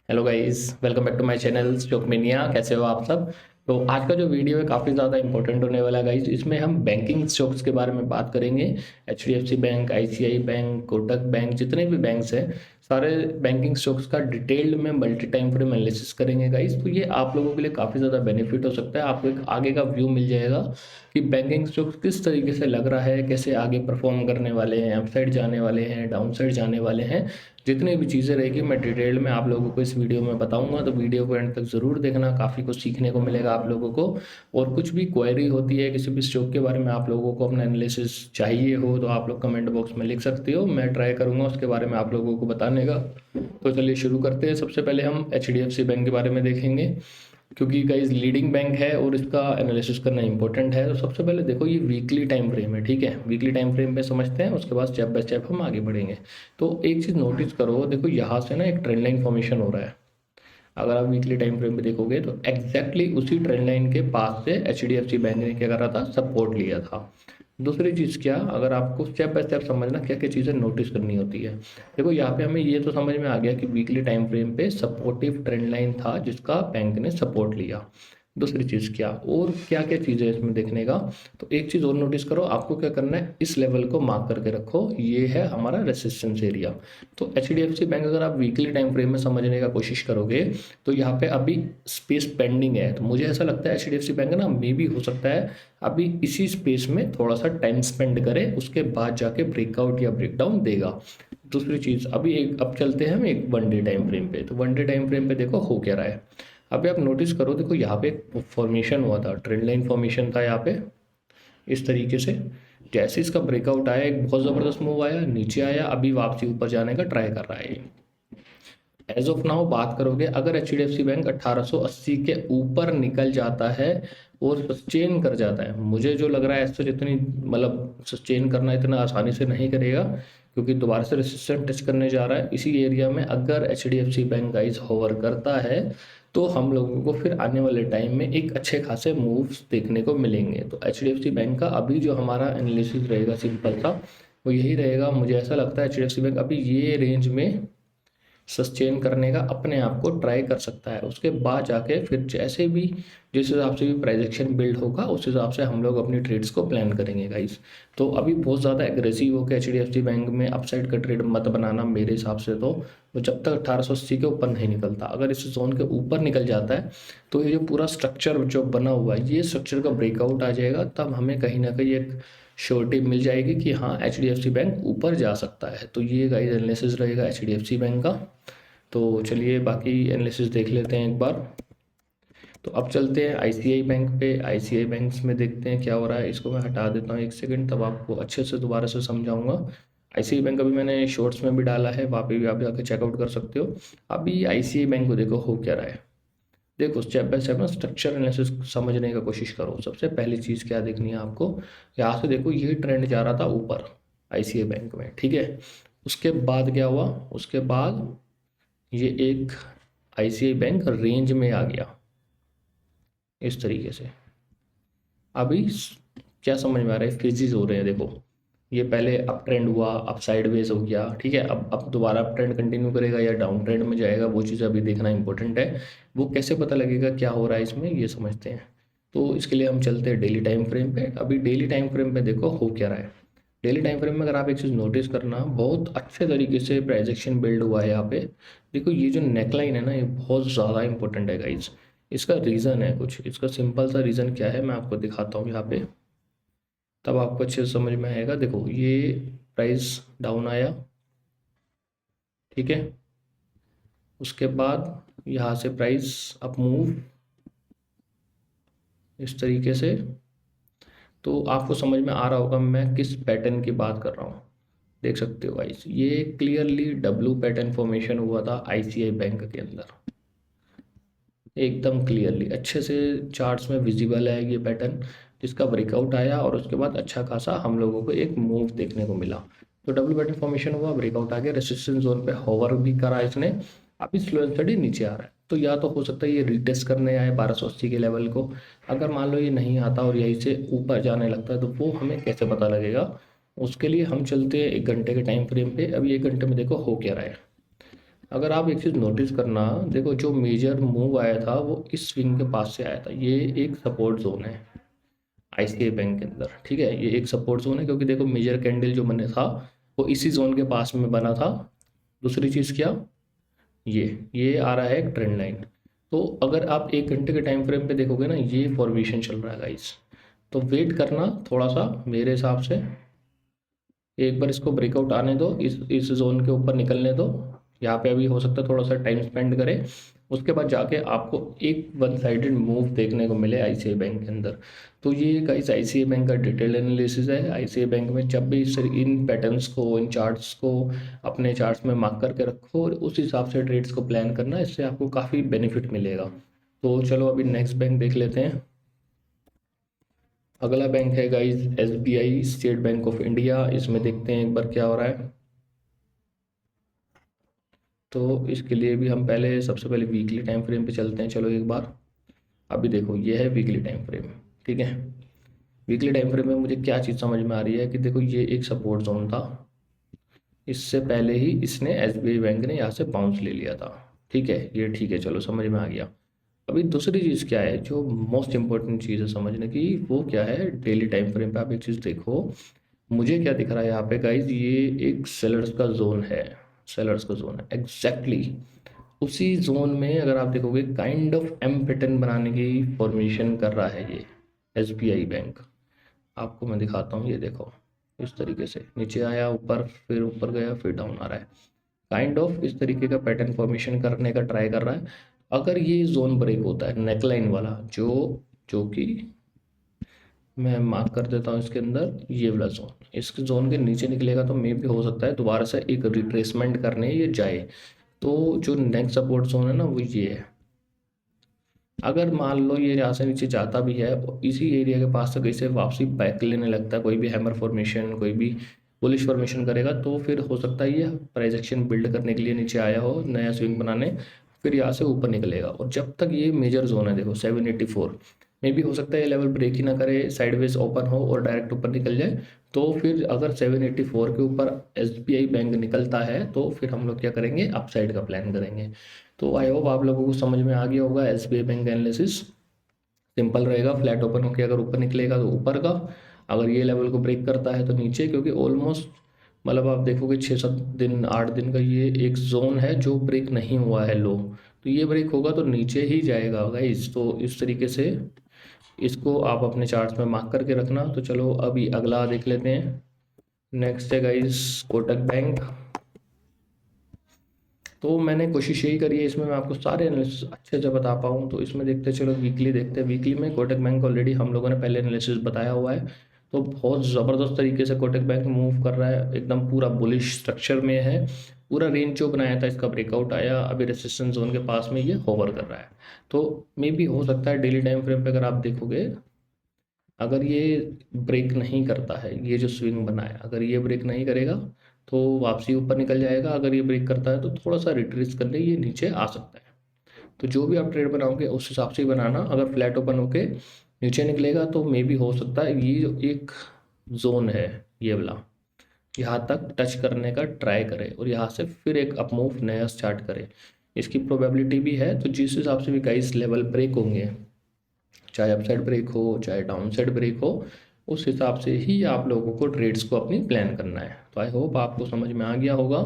Hello guys, welcome back to my channel stock mania. कैसे हो आप सब। तो आज का जो वीडियो है काफ़ी ज़्यादा इंपॉर्टेंट होने वाला है गाइस। इसमें हम बैंकिंग स्टॉक्स के बारे में बात करेंगे। HDFC bank, ICI bank, Kotak bank, जितने भी बैंक्स हैं सारे बैंकिंग स्टॉक्स का डिटेल्ड में मल्टी टाइम फ्रेम एनालिसिस करेंगे गाइस। तो ये आप लोगों के लिए काफ़ी ज़्यादा बेनिफिट हो सकता है। आपको एक आगे का व्यू मिल जाएगा कि बैंकिंग स्टॉक्स किस तरीके से लग रहा है, कैसे आगे परफॉर्म करने वाले हैं, अपसाइड जाने वाले हैं, डाउन साइड जाने वाले हैं। जितनी भी चीज़ें रहेगी मैं डिटेल में आप लोगों को इस वीडियो में बताऊंगा, तो वीडियो को एंड तक ज़रूर देखना। काफ़ी कुछ सीखने को मिलेगा आप लोगों को। और कुछ भी क्वेरी होती है किसी भी स्टॉक के बारे में, आप लोगों को अपना एनालिसिस चाहिए हो तो आप लोग कमेंट बॉक्स में लिख सकते हो। मैं ट्राई करूँगा उसके बारे में आप लोगों को बताने का। तो चलिए शुरू करते हैं। सबसे पहले हम एचडीएफसी बैंक के बारे में देखेंगे, क्योंकि गाइस लीडिंग बैंक है और इसका एनालिसिस करना इंपॉर्टेंट है। तो सबसे पहले देखो, ये वीकली टाइम फ्रेम है, ठीक है। वीकली टाइम फ्रेम पे समझते हैं, उसके बाद स्टेप बाय स्टेप हम आगे बढ़ेंगे। तो एक चीज़ नोटिस करो, देखो यहाँ से ना एक ट्रेंड लाइन फॉर्मेशन हो रहा है। अगर आप वीकली टाइम फ्रेम पे देखोगे तो एग्जैक्टली उसी ट्रेंड लाइन के पास से एचडीएफसी बैंक ने क्या करा था, सपोर्ट लिया था। दूसरी चीज़ क्या, अगर आपको स्टेप बाय स्टेप समझना क्या क्या चीज़ें नोटिस करनी होती है। देखो यहाँ पे हमें ये तो समझ में आ गया कि वीकली टाइम फ्रेम पे सपोर्टिव ट्रेंड लाइन था जिसका बैंक ने सपोर्ट लिया। दूसरी चीज़ क्या, और क्या क्या चीज़ें इसमें देखने का। तो एक चीज़ और नोटिस करो, आपको क्या करना है, इस लेवल को मार्क करके रखो, ये है हमारा रेसिस्टेंस एरिया। तो एचडीएफसी बैंक अगर आप वीकली टाइम फ्रेम में समझने का कोशिश करोगे तो यहाँ पे अभी स्पेस पेंडिंग है। तो मुझे ऐसा लगता है एचडीएफसी बैंक ना मे भी हो सकता है अभी इसी स्पेस में थोड़ा सा टाइम स्पेंड करे, उसके बाद जाके ब्रेकआउट या ब्रेकडाउन देगा। दूसरी चीज़, अभी एक अब चलते हैं हम एक वन डे टाइम फ्रेम पे। तो वन डे टाइम फ्रेम पे देखो हो क्या रहा है। अभी आप नोटिस करो, देखो यहाँ पे एक फॉर्मेशन हुआ था, ट्रेंड लाइन फॉर्मेशन था यहाँ पे इस तरीके से। जैसे इसका ब्रेकआउट आया, एक बहुत ज़बरदस्त मूव आया, नीचे आया, अभी वापसी ऊपर जाने का ट्राई कर रहा है ये। एज ऑफ नाउ बात करोगे, अगर H D F C bank 1880 के ऊपर निकल जाता है और सस्टेन कर जाता है, मुझे जो लग रहा है ऐसे इतनी मतलब सस्टेन करना इतना आसानी से नहीं करेगा, क्योंकि दोबारा से रेसिस्टेंस टच करने जा रहा है इसी एरिया में। अगर H D F C bank guys hover करता है तो हम लोगों को फिर आने वाले टाइम में एक अच्छे खासे मूव्स देखने को मिलेंगे। तो H D F C bank का अभी जो हमारा एनालिसिस रहेगा सिंपल सा, वो यही रहेगा। मुझे ऐसा लगता है H D F C bank अभी ये रेंज में सस्टेन करने का अपने आप को ट्राई कर सकता है। उसके बाद जाके फिर जैसे भी जिस हिसाब से भी प्राइस एक्शन बिल्ड होगा उस हिसाब से हम लोग अपनी ट्रेड्स को प्लान करेंगे गाइस। तो अभी बहुत ज़्यादा एग्रेसिव होकर एचडीएफसी बैंक में अपसाइड का ट्रेड मत बनाना मेरे हिसाब से। तो जब तक 1880 के ऊपर नहीं निकलता, अगर इस जोन के ऊपर निकल जाता है तो ये जो पूरा स्ट्रक्चर जो बना हुआ है, ये स्ट्रक्चर का ब्रेकआउट आ जाएगा, तब हमें कहीं ना कहीं एक श्योरिटी मिल जाएगी कि हाँ एचडीएफसी बैंक ऊपर जा सकता है। तो ये गाइस एनालिसिस रहेगा एचडीएफसी बैंक का। तो चलिए बाकी एनालिसिस देख लेते हैं एक बार। तो अब चलते हैं आईसीआई बैंक पे। आईसीआई बैंक्स में देखते हैं क्या हो रहा है। इसको मैं हटा देता हूँ एक सेकंड, तब आपको अच्छे से दोबारा से समझाऊंगा। आईसीआई बैंक अभी मैंने शॉर्ट्स में भी डाला है, वहाँ पे भी आप जाकर चेकआउट कर सकते हो। अभी आईसीआई बैंक को देखो हो क्या रहा है। देखो स्टेप बाय स्टेप ना स्ट्रक्चर एनालिसिस समझने का कोशिश करो। सबसे पहली चीज़ क्या देखनी है आपको, यहाँ से देखो ये ट्रेंड जा रहा था ऊपर आईसीआई बैंक में, ठीक है। उसके बाद क्या हुआ, उसके बाद ये एक आईसीआई बैंक रेंज में आ गया इस तरीके से। अभी क्या समझ में आ रहा है, फेजेस हो रहे हैं देखो। ये पहले अप ट्रेंड हुआ, अब साइडवेज हो गया, ठीक है। अब दोबारा अप ट्रेंड कंटिन्यू करेगा या डाउन ट्रेंड में जाएगा, वो चीज़ अभी देखना इंपॉर्टेंट है। वो कैसे पता लगेगा क्या हो रहा है इसमें, ये समझते हैं। तो इसके लिए हम चलते हैं डेली टाइम फ्रेम पे। अभी डेली टाइम फ्रेम पे देखो हो क्या रहा है। डेली टाइम फ्रेम में अगर आप एक चीज़ नोटिस करना, बहुत अच्छे तरीके से प्राइस एक्शन बिल्ड हुआ है यहाँ पे। देखो ये जो नेकलाइन है ना, ये बहुत ज़्यादा इंपॉर्टेंट है गाइज। इसका रीज़न है कुछ, इसका सिंपल सा रीज़न क्या है मैं आपको दिखाता हूँ यहाँ पे, तब आपको अच्छे से समझ में आएगा। देखो ये प्राइस डाउन आया, ठीक है। उसके बाद यहाँ से प्राइस अप मूव इस तरीके से। तो आपको समझ में आ रहा होगा मैं किस पैटर्न की बात कर रहा हूँ। देख सकते हो गाइस, ये क्लियरली डब्लू पैटर्न फॉर्मेशन हुआ था आईसीआई बैंक के अंदर, एकदम क्लियरली अच्छे से चार्ट्स में विजिबल है ये पैटर्न, जिसका ब्रेकआउट आया और उसके बाद अच्छा खासा हम लोगों को एक मूव देखने को मिला। तो डब्लू पैटर्न फॉर्मेशन हुआ, ब्रेकआउट आ गया, रेसिस्टेंस जोन पे होवर भी करा इसने, अभी स्लो एंड स्टडी नीचे आ रहा है। तो या तो हो सकता है ये रिटेस्ट करने आए 1280 के लेवल को। अगर मान लो ये नहीं आता और यहीं से ऊपर जाने लगता है तो वो हमें कैसे पता लगेगा। उसके लिए हम चलते हैं एक घंटे के टाइम फ्रेम पे। अभी एक घंटे में देखो हो क्या रहा है। अगर आप एक चीज़ नोटिस करना, देखो जो मेजर मूव आया था वो इस स्विंग के पास से आया था। ये एक सपोर्ट जोन है आईसीआई बैंक के अंदर, ठीक है, ये एक सपोर्ट जोन है क्योंकि देखो मेजर कैंडल जो बने था वो इसी जोन के पास में बना था। दूसरी चीज़ क्या, ये आ रहा है एक ट्रेंड लाइन। तो अगर आप 1 घंटे के टाइम फ्रेम पे देखोगे ना, ये फॉर्मेशन चल रहा है गाइस। तो वेट करना थोड़ा सा मेरे हिसाब से, एक बार इसको ब्रेकआउट आने दो, इस जोन के ऊपर निकलने दो। यहाँ पे अभी हो सकता है थोड़ा सा टाइम स्पेंड करें, उसके बाद जाके आपको एक वन साइडेड मूव देखने को मिले आईसीआई बैंक के अंदर। तो ये गाइस आईसीआई बैंक का डिटेल एनालिसिस है। आईसीआई बैंक में जब भी इन पैटर्न्स को, इन चार्ट्स को अपने चार्ट्स में मार्क करके रखो और उस हिसाब से ट्रेड्स को प्लान करना, इससे आपको काफ़ी बेनिफिट मिलेगा। तो चलो अभी नेक्स्ट बैंक देख लेते हैं। अगला बैंक है guys SBI, state bank of India. इसमें देखते हैं एक बार क्या हो रहा है। तो इसके लिए भी हम पहले सबसे पहले वीकली टाइम फ्रेम पे चलते हैं। चलो एक बार, अभी देखो ये है वीकली टाइम फ्रेम, ठीक है। वीकली टाइम फ्रेम में मुझे क्या चीज़ समझ में आ रही है कि देखो ये एक सपोर्ट जोन था, इससे पहले ही इसने एसबीआई बैंक ने यहाँ से बाउंस ले लिया था, ठीक है, ये ठीक है, चलो समझ में आ गया। अभी दूसरी चीज़ क्या है जो मोस्ट इंपॉर्टेंट चीज़ है समझने की, वो क्या है, डेली टाइम फ्रेम पे आप एक चीज़ देखो। मुझे क्या दिख रहा है यहाँ पे गाइज, ये एक सेलर्स का जोन है, सेलर्स का जोन है एग्जैक्टली। उसी जोन में अगर आप देखोगे काइंड ऑफ एम पैटर्न बनाने की फॉर्मेशन कर रहा है ये एसबीआई बैंक। आपको मैं दिखाता हूँ, ये देखो इस तरीके से नीचे आया, ऊपर, फिर ऊपर गया, फिर डाउन आ रहा है। काइंड ऑफ इस तरीके का पैटर्न फॉर्मेशन करने का ट्राई कर रहा है। अगर ये जोन ब्रेक होता है नेकलाइन वाला, जो जो कि मैं मार्क कर देता हूँ इसके अंदर, ये वाला जोन, इस जोन के नीचे निकलेगा तो मे भी हो सकता है दोबारा से एक रिट्रेसमेंट करने ये जाए। तो जो नेक्स्ट सपोर्ट जोन है ना वो ये है। अगर मान लो ये यहाँ से नीचे जाता भी है और इसी एरिया के पास से कहीं से वापसी बैक लेने लगता है, कोई भी हैमर फॉर्मेशन, कोई भी बुलिश फॉर्मेशन करेगा, तो फिर हो सकता है ये प्राइस एक्शन बिल्ड करने के लिए नीचे आया हो, नया स्विंग बनाने, फिर यहाँ से ऊपर निकलेगा। और जब तक ये मेजर जोन है देखो 784, मे भी हो सकता है ये लेवल ब्रेक ही ना करे, साइडवेज ओपन हो और डायरेक्ट ऊपर निकल जाए। तो फिर अगर 784 के ऊपर एसबीआई बैंक निकलता है तो फिर हम लोग क्या करेंगे, अपसाइड का प्लान करेंगे। तो आई होप आप लोगों को समझ में आ गया होगा एसबीआई बैंक एनालिसिस। सिंपल रहेगा, फ्लैट ओपन होकर अगर ऊपर निकलेगा तो ऊपर का, अगर ये लेवल को ब्रेक करता है तो नीचे, क्योंकि ऑलमोस्ट मतलब आप देखोगे 6-7 दिन 8 दिन का ये एक जोन है जो ब्रेक नहीं हुआ है लो। तो ये ब्रेक होगा तो नीचे ही जाएगा गाइस। तो इस तरीके से इसको आप अपने चार्ट्स में मार्क करके रखना। तो चलो अभी अगला देख लेते हैं। नेक्स्ट है गाइस कोटक बैंक। तो मैंने कोशिश यही करी है इसमें मैं आपको सारे एनालिसिस अच्छे से बता पाऊँ। तो इसमें देखते चलो वीकली देखते हैं। वीकली में कोटक बैंक ऑलरेडी हम लोगों ने पहले एनालिसिस बताया हुआ है। तो बहुत ज़बरदस्त तरीके से कोटक बैंक मूव कर रहा है, एकदम पूरा बुलिश स्ट्रक्चर में है। पूरा रेंज जो बनाया था इसका ब्रेकआउट आया, अभी रेसिस्टेंस जोन के पास में ये होवर कर रहा है। तो मे भी हो सकता है डेली टाइम फ्रेम पे अगर आप देखोगे, अगर ये ब्रेक नहीं करता है, ये जो स्विंग बना है अगर ये ब्रेक नहीं करेगा तो वापसी ऊपर निकल जाएगा। अगर ये ब्रेक करता है तो थोड़ा सा रिट्रेस करके ये नीचे आ सकता है। तो जो भी आप ट्रेड बनाओगे उस हिसाब से ही बनाना। अगर फ्लैट ओपन होके नीचे निकलेगा तो मे भी हो सकता है ये जो एक जोन है ये वाला, यहाँ तक टच करने का ट्राई करे और यहाँ से फिर एक अप मूव नया स्टार्ट करे, इसकी प्रोबेबिलिटी भी है। तो जिस हिसाब से भी गाइस लेवल ब्रेक होंगे, चाहे अपसाइड ब्रेक हो चाहे डाउन साइड ब्रेक हो, उस हिसाब से ही आप लोगों को ट्रेड्स को अपनी प्लान करना है। तो आई होप आपको समझ में आ गया होगा।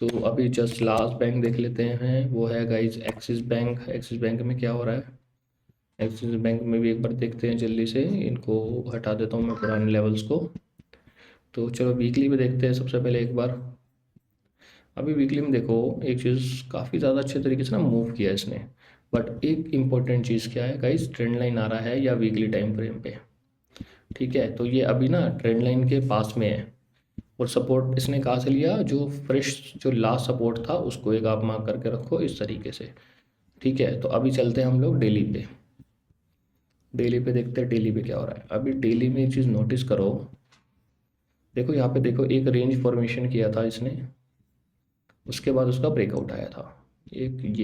तो अभी जस्ट लास्ट बैंक देख लेते हैं, वो है guys axis bank. Axis bank में क्या हो रहा है, एक्सिस बैंक में भी एक बार देखते हैं जल्दी से। इनको हटा देता हूँ मैं पुराने लेवल्स को। तो चलो वीकली में देखते हैं सबसे पहले एक बार। अभी वीकली में देखो एक चीज़ काफ़ी ज़्यादा अच्छे तरीके से ना मूव किया है इसने। बट एक इम्पॉर्टेंट चीज़ क्या है गाइस, ट्रेंड लाइन आ रहा है या वीकली टाइम फ्रेम पे, ठीक है। तो ये अभी ना ट्रेंड लाइन के पास में है और सपोर्ट इसने कहाँ से लिया, जो फ्रेश जो लास्ट सपोर्ट था उसको एक आप मार्क करके रखो इस तरीके से, ठीक है। तो अभी चलते हैं हम लोग डेली पे। डेली पे देखते हैं डेली पे क्या हो रहा है। अभी डेली में एक चीज़ नोटिस करो, देखो यहाँ पे देखो एक रेंज फॉर्मेशन किया था इसने, उसके बाद उसका ब्रेकआउट आया था एक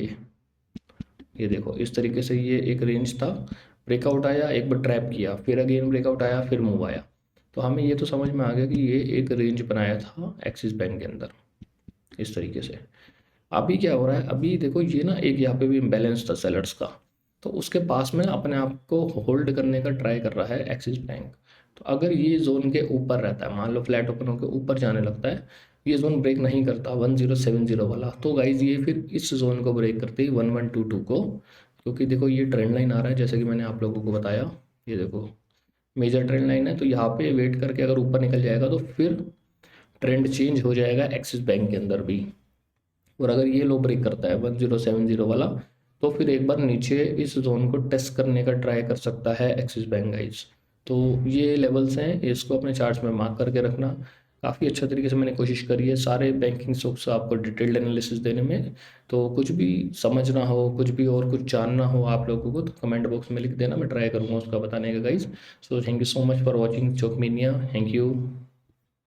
ये देखो इस तरीके से, ये एक रेंज था, ब्रेकआउट आया, एक बार ट्रैप किया, फिर अगेन ब्रेकआउट आया, फिर मूव आया। तो हमें ये तो समझ में आ गया कि ये एक रेंज बनाया था एक्सिस बैंक के अंदर इस तरीके से। अभी क्या हो रहा है, अभी देखो ये ना एक यहाँ पे भी इम्बैलेंस था सेलर्स का, तो उसके पास में ना अपने आप को होल्ड करने का ट्राई कर रहा है एक्सिस बैंक। तो अगर ये जोन के ऊपर रहता है, मान लो फ्लैट ओपन होकर ऊपर जाने लगता है, ये जोन ब्रेक नहीं करता 1070 वाला, तो गाइज ये फिर इस जोन को ब्रेक करती है 1122 को। क्योंकि देखो ये ट्रेंड लाइन आ रहा है जैसे कि मैंने आप लोगों को बताया, ये देखो मेजर ट्रेंड लाइन है, तो यहाँ पे वेट करके अगर ऊपर निकल जाएगा तो फिर ट्रेंड चेंज हो जाएगा एक्सिस बैंक के अंदर भी। और अगर ये लो ब्रेक करता है 1070 वाला, तो फिर एक बार नीचे इस जोन को टेस्ट करने का ट्राई कर सकता है एक्सिस बैंक गाइज। तो ये लेवल्स हैं, इसको अपने चार्ट्स में मार्क करके रखना। काफ़ी अच्छा तरीके से मैंने कोशिश करी है सारे बैंकिंग स्टॉक्स आपको डिटेल्ड एनालिसिस देने में। तो कुछ भी समझना हो, कुछ भी और कुछ जानना हो आप लोगों को, तो कमेंट बॉक्स में लिख देना, मैं ट्राई करूँगा उसका बताने का guys. So thank you so much for watching stock mania, thank you.